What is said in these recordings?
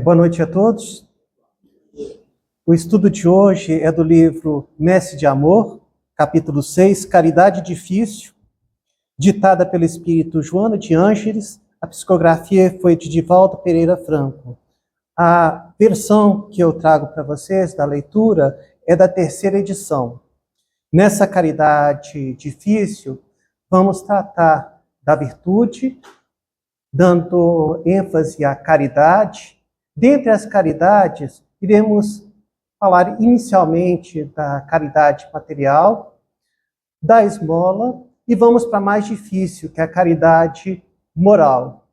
Boa noite a todos. O estudo de hoje é do livro Messe de Amor, capítulo 6, Caridade Difícil, ditada pelo espírito Joana de Ângeles. A psicografia foi de Divaldo Pereira Franco. A versão que eu trago para vocês da leitura é da terceira edição. Nessa caridade difícil, vamos tratar da virtude, dando ênfase à caridade. Dentre as caridades, iremos falar inicialmente da caridade material, da esmola, e vamos para a mais difícil, que é a caridade moral.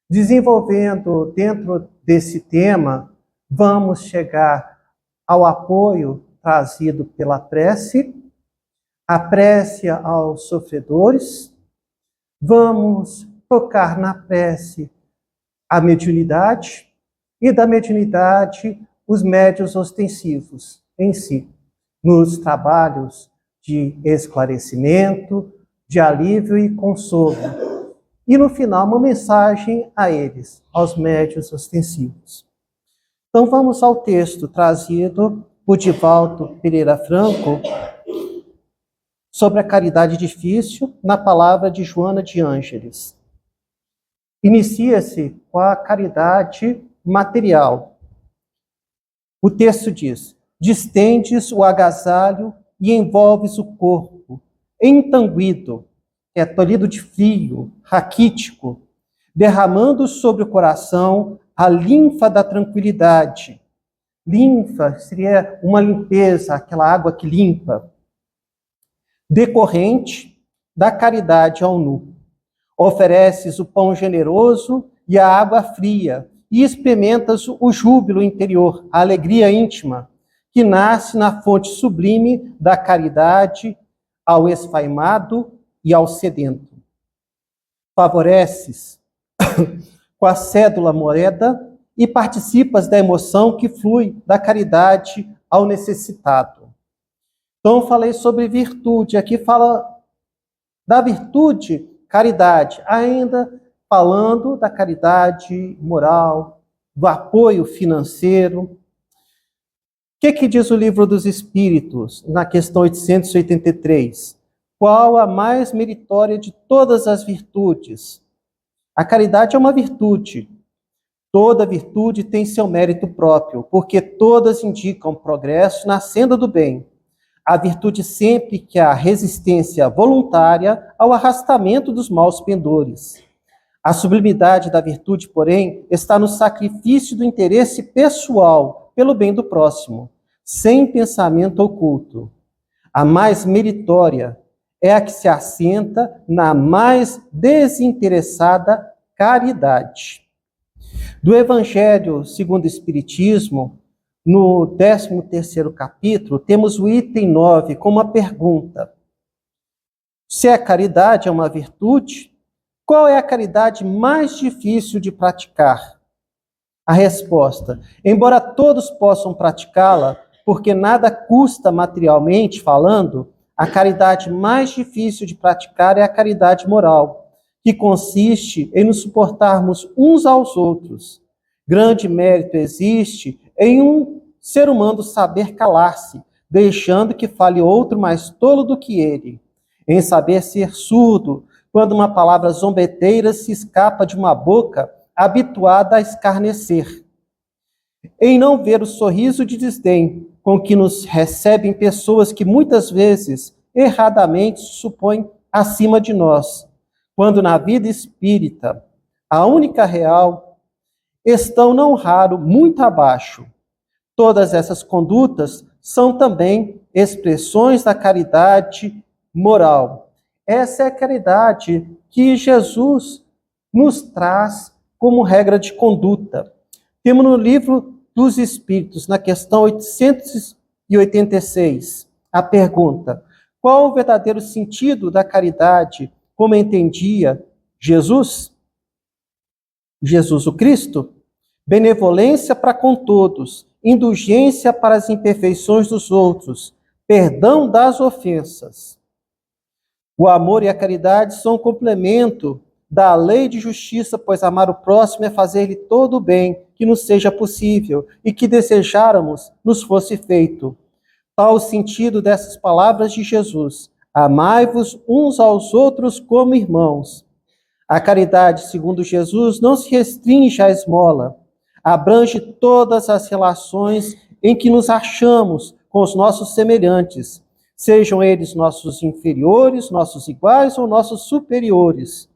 Desenvolvendo dentro desse tema, vamos chegar ao apoio trazido pela prece, a prece aos sofredores, vamos tocar na prece a mediunidade, e da mediunidade os médiuns ostensivos em si, nos trabalhos de esclarecimento, de alívio e consolo. E no final uma mensagem a eles, aos médiuns ostensivos. Então vamos ao texto trazido por Divaldo Pereira Franco sobre a caridade difícil, na palavra de Joana de Ângeles. Inicia-se com a caridade material. O texto diz: distendes o agasalho e envolves o corpo, entanguido, tolhido de frio, raquítico, derramando sobre o coração a linfa da tranquilidade. Linfa seria uma limpeza, aquela água que limpa, decorrente da caridade ao nu. Ofereces o pão generoso e a água fria, e experimentas o júbilo interior, a alegria íntima, que nasce na fonte sublime da caridade ao esfaimado e ao sedento. Favoreces com a cédula moeda e participas da emoção que flui da caridade ao necessitado. Então, eu falei sobre virtude, aqui fala da virtude, caridade, ainda falando da caridade moral, do apoio financeiro. O que diz o Livro dos Espíritos, na questão 883? Qual a mais meritória de todas as virtudes? A caridade é uma virtude. Toda virtude tem seu mérito próprio, porque todas indicam progresso na senda do bem. A virtude sempre que há resistência voluntária ao arrastamento dos maus pendores. A sublimidade da virtude, porém, está no sacrifício do interesse pessoal pelo bem do próximo, sem pensamento oculto. A mais meritória é a que se assenta na mais desinteressada caridade. Do Evangelho segundo o Espiritismo, no 13º capítulo, temos o item 9 com uma pergunta. Se a caridade é uma virtude, qual é a caridade mais difícil de praticar? A resposta: embora todos possam praticá-la, porque nada custa materialmente falando, a caridade mais difícil de praticar é a caridade moral, que consiste em nos suportarmos uns aos outros. Grande mérito existe em um ser humano saber calar-se, deixando que fale outro mais tolo do que ele, em saber ser surdo, quando uma palavra zombeteira se escapa de uma boca habituada a escarnecer. Em não ver o sorriso de desdém com que nos recebem pessoas que muitas vezes, erradamente, se supõem acima de nós, quando na vida espírita, a única real, estão não raro muito abaixo. Todas essas condutas são também expressões da caridade moral. Essa é a caridade que Jesus nos traz como regra de conduta. Temos no Livro dos Espíritos, na questão 886, a pergunta: qual o verdadeiro sentido da caridade, como entendia Jesus? Jesus o Cristo? Benevolência para com todos, indulgência para as imperfeições dos outros, perdão das ofensas. O amor e a caridade são um complemento da lei de justiça, pois amar o próximo é fazer-lhe todo o bem que nos seja possível e que desejáramos nos fosse feito. Tal o sentido dessas palavras de Jesus: amai-vos uns aos outros como irmãos. A caridade, segundo Jesus, não se restringe à esmola, abrange todas as relações em que nos achamos com os nossos semelhantes, sejam eles nossos inferiores, nossos iguais ou nossos superiores.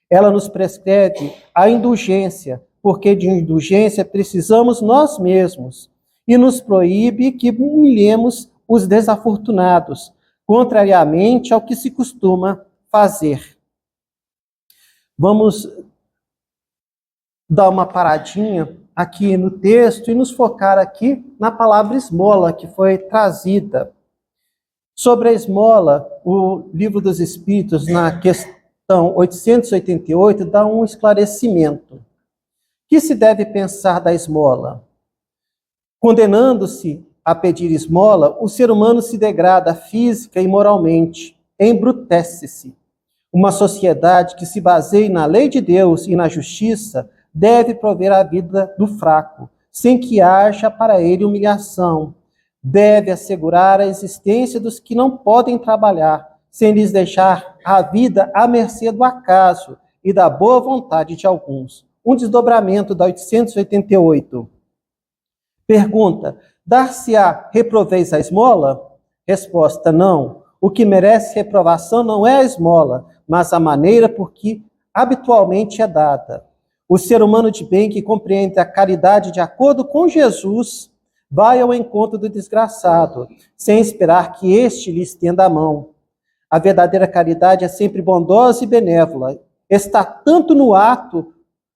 Ela nos prescreve a indulgência, porque de indulgência precisamos nós mesmos, e nos proíbe que humilhemos os desafortunados, contrariamente ao que se costuma fazer. Vamos dar uma paradinha aqui no texto e nos focar aqui na palavra esmola, que foi trazida. Sobre a esmola, o Livro dos Espíritos, na questão 888, dá um esclarecimento. O que se deve pensar da esmola? Condenando-se a pedir esmola, o ser humano se degrada física e moralmente, embrutece-se. Uma sociedade que se baseie na lei de Deus e na justiça deve prover a vida do fraco, sem que haja para ele humilhação. Deve assegurar a existência dos que não podem trabalhar, sem lhes deixar a vida à mercê do acaso e da boa vontade de alguns. Um desdobramento da 888. Pergunta: dar-se-á reproveis a esmola? Resposta: não. O que merece reprovação não é a esmola, mas a maneira por que habitualmente é dada. O ser humano de bem que compreende a caridade de acordo com Jesus vai ao encontro do desgraçado, sem esperar que este lhe estenda a mão. A verdadeira caridade é sempre bondosa e benévola. Está tanto no ato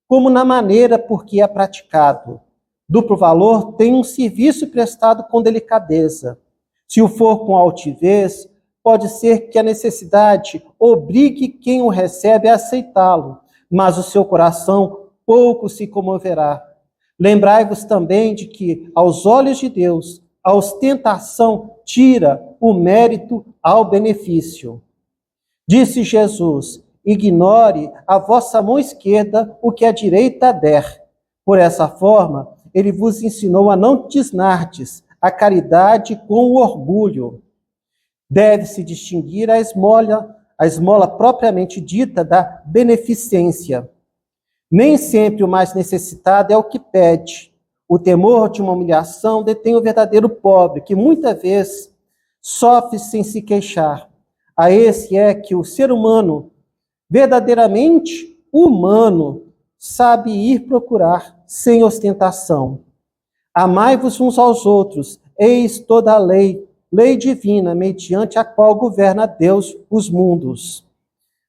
como na maneira por que é praticado. Duplo valor tem um serviço prestado com delicadeza. Se o for com altivez, pode ser que a necessidade obrigue quem o recebe a aceitá-lo, mas o seu coração pouco se comoverá. Lembrai-vos também de que, aos olhos de Deus, a ostentação tira o mérito ao benefício. Disse Jesus: ignore a vossa mão esquerda o que a direita der. Por essa forma, ele vos ensinou a não desnardes a caridade com o orgulho. Deve-se distinguir a esmola propriamente dita da beneficência. Nem sempre o mais necessitado é o que pede. O temor de uma humilhação detém o verdadeiro pobre, que muitas vezes sofre sem se queixar. A esse é que o ser humano, verdadeiramente humano, sabe ir procurar sem ostentação. Amai-vos uns aos outros, eis toda a lei divina, mediante a qual governa Deus os mundos.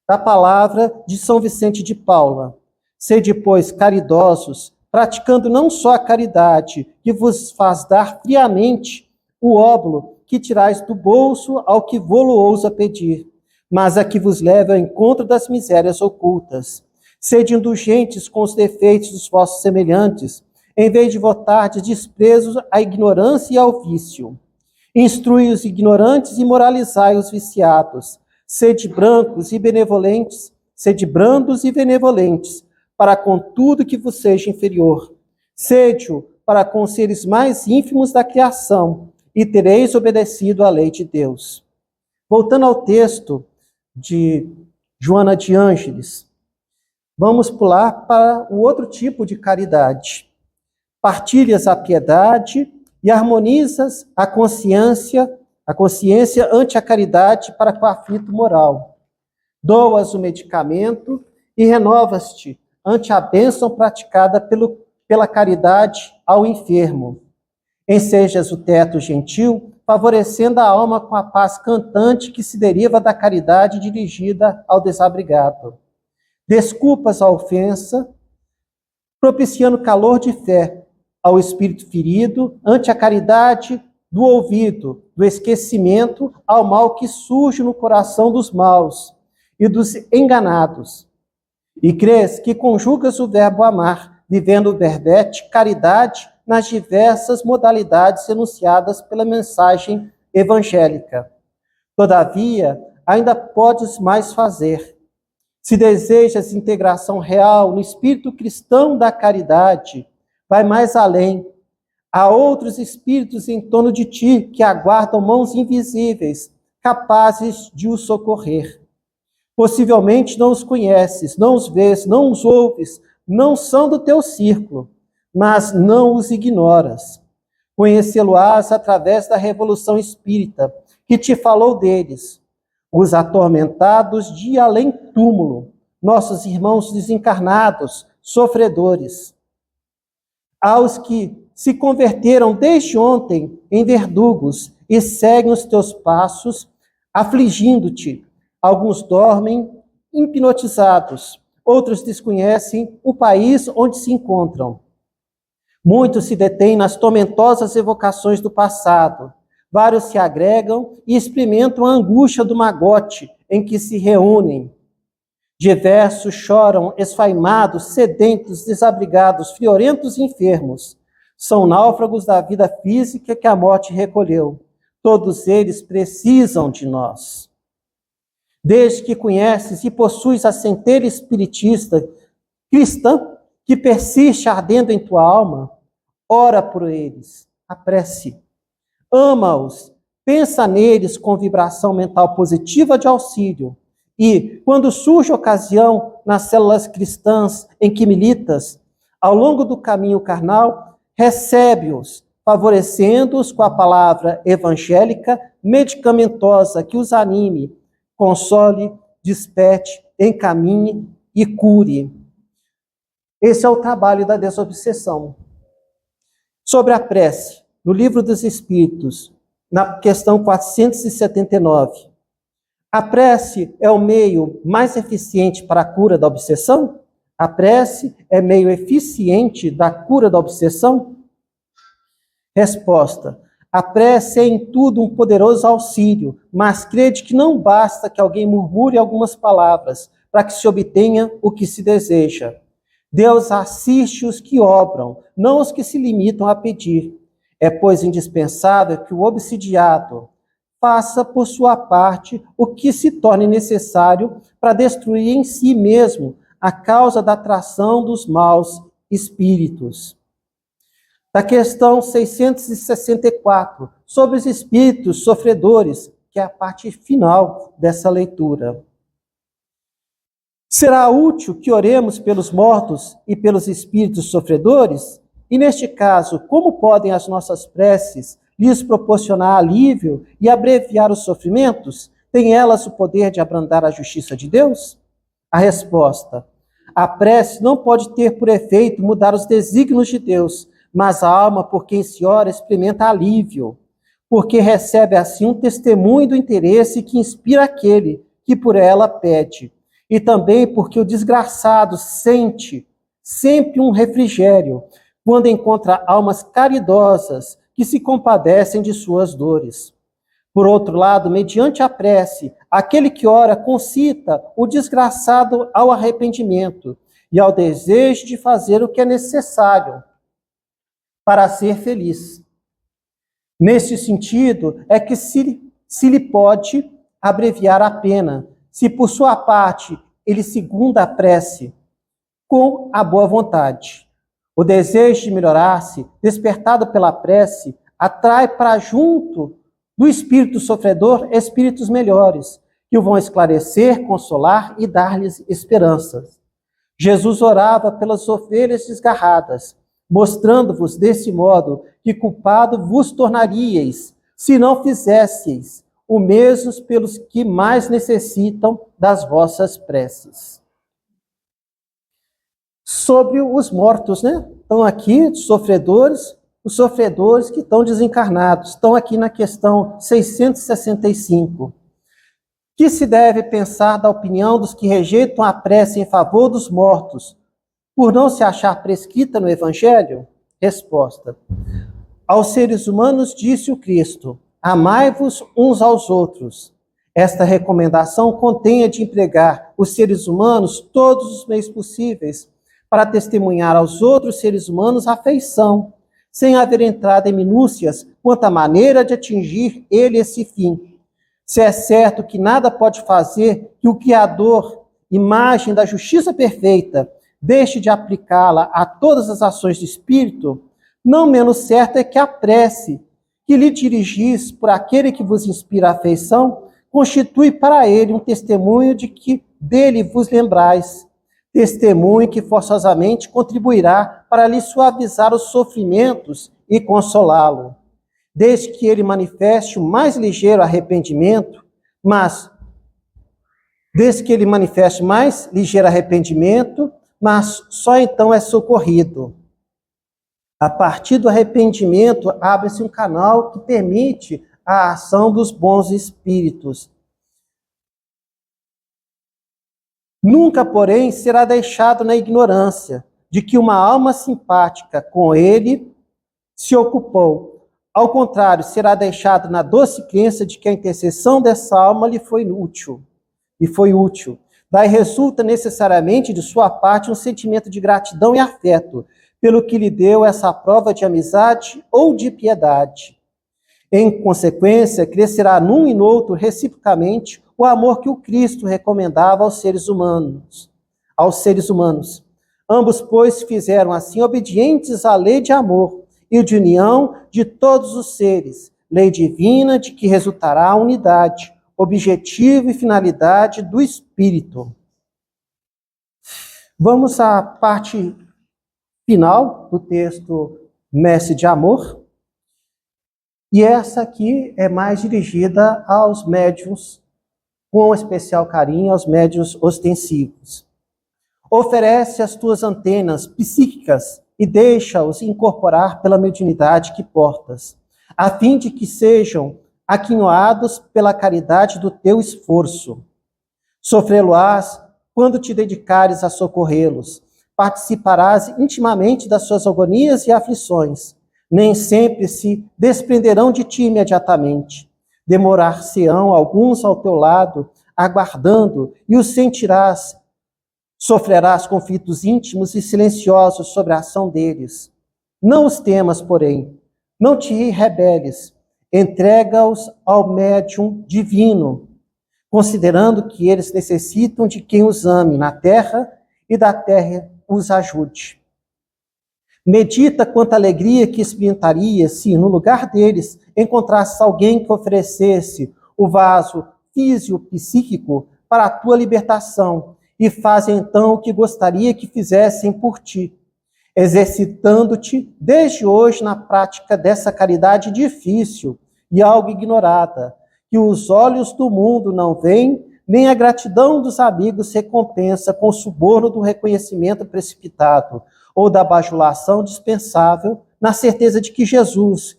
Da palavra de São Vicente de Paula: sede, pois, caridosos, praticando não só a caridade, que vos faz dar friamente o óbolo que tirais do bolso ao que vô-lo ousa pedir, mas a que vos leva ao encontro das misérias ocultas. Sede indulgentes com os defeitos dos vossos semelhantes, em vez de votardes desprezos à ignorância e ao vício. Instrui os ignorantes e moralizai os viciados. Sede brancos e benevolentes, sede brandos e benevolentes, para com tudo que vos seja inferior. Sede-o para com os seres mais ínfimos da criação, e tereis obedecido à lei de Deus. Voltando ao texto de Joana de Ângeles, vamos pular para o outro tipo de caridade. Partilhas a piedade e harmonizas a consciência ante a caridade para com o aflito moral. Doas o medicamento e renovas-te ante a bênção praticada pela caridade ao enfermo. Ensejas o teto gentil, favorecendo a alma com a paz cantante que se deriva da caridade dirigida ao desabrigado. Desculpas a ofensa, propiciando calor de fé ao espírito ferido, ante a caridade do ouvido, do esquecimento ao mal que surge no coração dos maus e dos enganados. E crês que conjugas o verbo amar, vivendo o verbete caridade nas diversas modalidades enunciadas pela mensagem evangélica. Todavia, ainda podes mais fazer. Se desejas integração real no espírito cristão da caridade, vai mais além. Há outros espíritos em torno de ti que aguardam mãos invisíveis, capazes de os socorrer. Possivelmente não os conheces, não os vês, não os ouves, não são do teu círculo, mas não os ignoras. Conhecê-lo-ás através da Revolução Espírita, que te falou deles, os atormentados de além-túmulo, nossos irmãos desencarnados, sofredores. Aos que se converteram desde ontem em verdugos e seguem os teus passos, afligindo-te. Alguns dormem hipnotizados, outros desconhecem o país onde se encontram. Muitos se detêm nas tormentosas evocações do passado. Vários se agregam e experimentam a angústia do magote em que se reúnem. Diversos choram esfaimados, sedentos, desabrigados, friorentos e enfermos. São náufragos da vida física que a morte recolheu. Todos eles precisam de nós. Desde que conheces e possuis a centelha espiritista cristã que persiste ardendo em tua alma, ora por eles, a prece. Ama-os, pensa neles com vibração mental positiva de auxílio. E, quando surge ocasião nas células cristãs em que militas, ao longo do caminho carnal, recebe-os, favorecendo-os com a palavra evangélica medicamentosa que os anime, console, desperte, encaminhe e cure. Esse é o trabalho da desobsessão. Sobre a prece, no Livro dos Espíritos, na questão 479, a prece é o meio mais eficiente para a cura da obsessão? A prece é meio eficiente da cura da obsessão? Resposta: a prece é em tudo um poderoso auxílio, mas crede que não basta que alguém murmure algumas palavras para que se obtenha o que se deseja. Deus assiste os que obram, não os que se limitam a pedir. É, pois, indispensável que o obsidiado faça por sua parte o que se torne necessário para destruir em si mesmo a causa da atração dos maus espíritos. Da questão 664, sobre os espíritos sofredores, que é a parte final dessa leitura. Será útil que oremos pelos mortos e pelos espíritos sofredores? E, neste caso, como podem as nossas preces lhes proporcionar alívio e abreviar os sofrimentos? Têm elas o poder de abrandar a justiça de Deus? A resposta: a prece não pode ter por efeito mudar os desígnios de Deus, mas a alma por quem se ora experimenta alívio, porque recebe assim um testemunho do interesse que inspira aquele que por ela pede, e também porque o desgraçado sente sempre um refrigério quando encontra almas caridosas que se compadecem de suas dores. Por outro lado, mediante a prece, aquele que ora concita o desgraçado ao arrependimento e ao desejo de fazer o que é necessário para ser feliz. Nesse sentido, é que se lhe pode abreviar a pena, se por sua parte ele segunda a prece com a boa vontade. O desejo de melhorar-se, despertado pela prece, atrai para junto do espírito sofredor espíritos melhores, que o vão esclarecer, consolar e dar-lhes esperanças. Jesus orava pelas ovelhas desgarradas, mostrando-vos desse modo que culpado vos tornaríeis, se não fizesseis o mesmo pelos que mais necessitam das vossas preces. Sobre os mortos, né? Estão aqui sofredores, os sofredores que estão desencarnados, estão aqui na questão 665. Que se deve pensar da opinião dos que rejeitam a prece em favor dos mortos, por não se achar prescrita no Evangelho? Resposta: aos seres humanos disse o Cristo: amai-vos uns aos outros. Esta recomendação contém a de empregar os seres humanos todos os meios possíveis para testemunhar aos outros seres humanos afeição, sem haver entrada em minúcias quanto à maneira de atingir ele esse fim. Se é certo que nada pode fazer que o Criador, imagem da justiça perfeita, deixe de aplicá-la a todas as ações do Espírito, não menos certo é que a prece que lhe dirigis por aquele que vos inspira a afeição, constitui para ele um testemunho de que dele vos lembrais, testemunho que forçosamente contribuirá para lhe suavizar os sofrimentos e consolá-lo, desde que ele manifeste o mais ligeiro arrependimento, mas só então é socorrido. A partir do arrependimento, abre-se um canal que permite a ação dos bons espíritos. Nunca, porém, será deixado na ignorância de que uma alma simpática com ele se ocupou. Ao contrário, será deixado na doce crença de que a intercessão dessa alma lhe foi útil. Daí resulta necessariamente de sua parte um sentimento de gratidão e afeto, pelo que lhe deu essa prova de amizade ou de piedade. Em consequência, crescerá num e no outro reciprocamente o amor que o Cristo recomendava aos seres humanos. Ambos, pois, fizeram assim obedientes à lei de amor e de união de todos os seres, lei divina de que resultará a unidade, objetivo e finalidade do Espírito. Vamos à parte final do texto Messe de Amor. E essa aqui é mais dirigida aos médiuns, com especial carinho aos médiuns ostensivos. Oferece as tuas antenas psíquicas e deixa-os incorporar pela mediunidade que portas, a fim de que sejam aquinhoados pela caridade do teu esforço. Sofrê-lo-ás quando te dedicares a socorrê-los. Participarás intimamente das suas agonias e aflições. Nem sempre se desprenderão de ti imediatamente. Demorar-se-ão alguns ao teu lado, aguardando, e os sentirás. Sofrerás conflitos íntimos e silenciosos sobre a ação deles. Não os temas, porém. Não te rebeles. Entrega-os ao médium divino, considerando que eles necessitam de quem os ame na terra e da terra os ajude. Medita quanta alegria que experimentaria se, no lugar deles, encontrasse alguém que oferecesse o vaso físico-psíquico para a tua libertação e faz então o que gostaria que fizessem por ti, exercitando-te desde hoje na prática dessa caridade difícil e algo ignorada, que os olhos do mundo não veem, nem a gratidão dos amigos recompensa com o suborno do reconhecimento precipitado ou da bajulação dispensável, na certeza de que Jesus,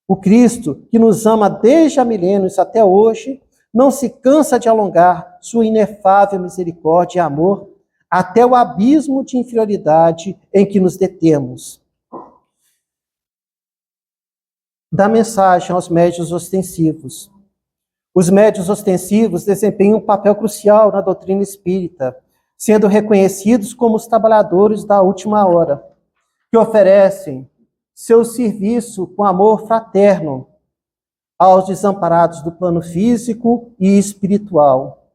o Cristo, que nos ama desde há milênios até hoje, não se cansa de alongar sua inefável misericórdia e amor até o abismo de inferioridade em que nos detemos. Da mensagem aos médiuns ostensivos. Os médiuns ostensivos desempenham um papel crucial na doutrina espírita, sendo reconhecidos como os trabalhadores da última hora, que oferecem seu serviço com amor fraterno aos desamparados do plano físico e espiritual.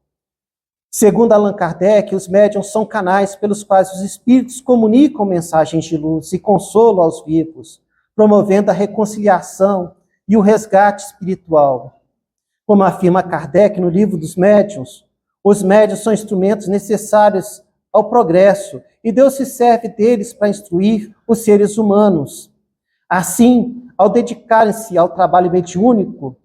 Segundo Allan Kardec, os médiuns são canais pelos quais os espíritos comunicam mensagens de luz e consolo aos vivos, promovendo a reconciliação e o resgate espiritual. Como afirma Kardec no Livro dos Médiuns, os médiuns são instrumentos necessários ao progresso e Deus se serve deles para instruir os seres humanos. Assim, ao dedicarem-se ao trabalho mediúnico,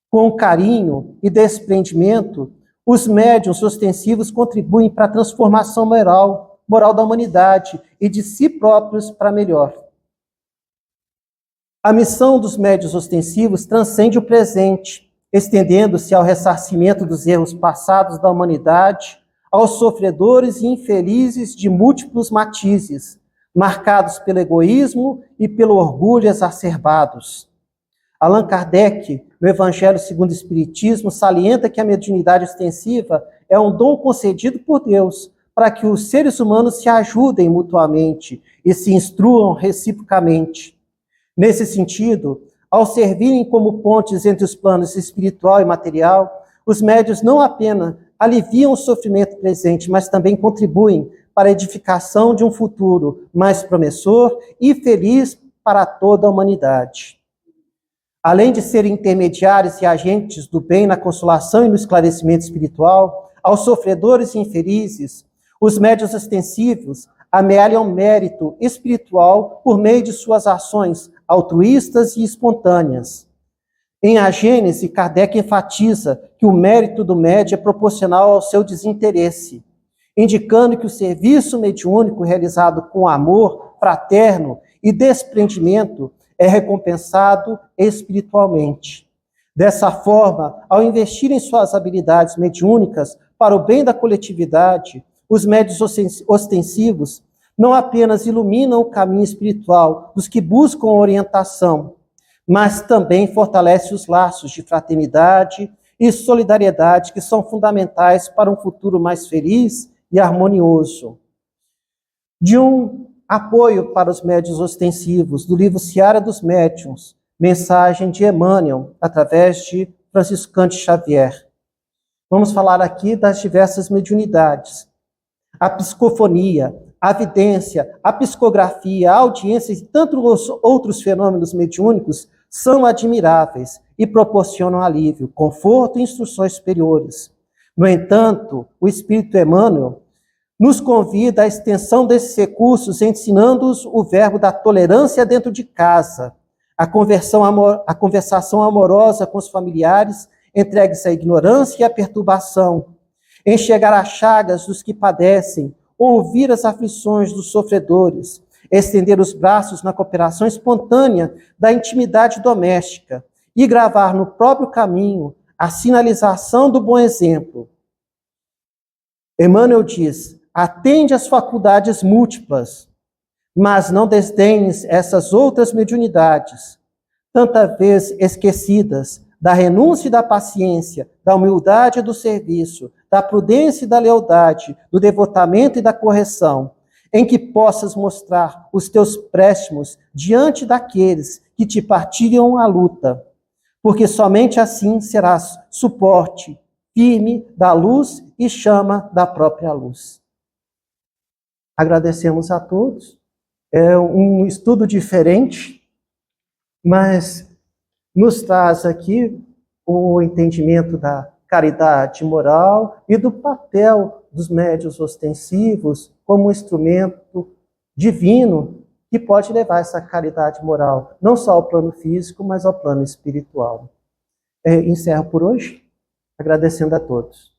com carinho e desprendimento, os médiuns ostensivos contribuem para a transformação moral da humanidade e de si próprios para melhor. A missão dos médiuns ostensivos transcende o presente, estendendo-se ao ressarcimento dos erros passados da humanidade, aos sofredores e infelizes de múltiplos matizes, marcados pelo egoísmo e pelo orgulho exacerbados. Allan Kardec, no Evangelho segundo o Espiritismo, salienta que a mediunidade ostensiva é um dom concedido por Deus para que os seres humanos se ajudem mutuamente e se instruam reciprocamente. Nesse sentido, ao servirem como pontes entre os planos espiritual e material, os médiuns não apenas aliviam o sofrimento presente, mas também contribuem para a edificação de um futuro mais promissor e feliz para toda a humanidade. Além de serem intermediários e agentes do bem na consolação e no esclarecimento espiritual, aos sofredores e infelizes, os médiuns ostensivos amealham mérito espiritual por meio de suas ações altruístas e espontâneas. Em A Gênese, Kardec enfatiza que o mérito do médium é proporcional ao seu desinteresse, indicando que o serviço mediúnico realizado com amor fraterno e desprendimento é recompensado espiritualmente. Dessa forma, ao investir em suas habilidades mediúnicas para o bem da coletividade, os médiuns ostensivos não apenas iluminam o caminho espiritual dos que buscam orientação, mas também fortalecem os laços de fraternidade e solidariedade que são fundamentais para um futuro mais feliz e harmonioso. De um apoio para os médiuns ostensivos, do livro Seara dos Médiuns, mensagem de Emmanuel, através de Francisco Cândido Xavier. Vamos falar aqui das diversas mediunidades. A psicofonia, a vidência, a psicografia, a audiência e tantos outros fenômenos mediúnicos são admiráveis e proporcionam alívio, conforto e instruções superiores. No entanto, o Espírito Emmanuel nos convida à extensão desses recursos, ensinando-os o verbo da tolerância dentro de casa, a conversação amorosa com os familiares, entregues à ignorância e à perturbação, enxergar as chagas dos que padecem, ouvir as aflições dos sofredores, estender os braços na cooperação espontânea da intimidade doméstica e gravar no próprio caminho a sinalização do bom exemplo. Emmanuel diz: atende às faculdades múltiplas, mas não desdenhes essas outras mediunidades, tantas vezes esquecidas, da renúncia e da paciência, da humildade e do serviço, da prudência e da lealdade, do devotamento e da correção, em que possas mostrar os teus préstimos diante daqueles que te partilham a luta, porque somente assim serás suporte firme da luz e chama da própria luz. Agradecemos a todos. É um estudo diferente, mas nos traz aqui o entendimento da caridade moral e do papel dos médiuns ostensivos como um instrumento divino que pode levar essa caridade moral, não só ao plano físico, mas ao plano espiritual. Encerro por hoje, agradecendo a todos.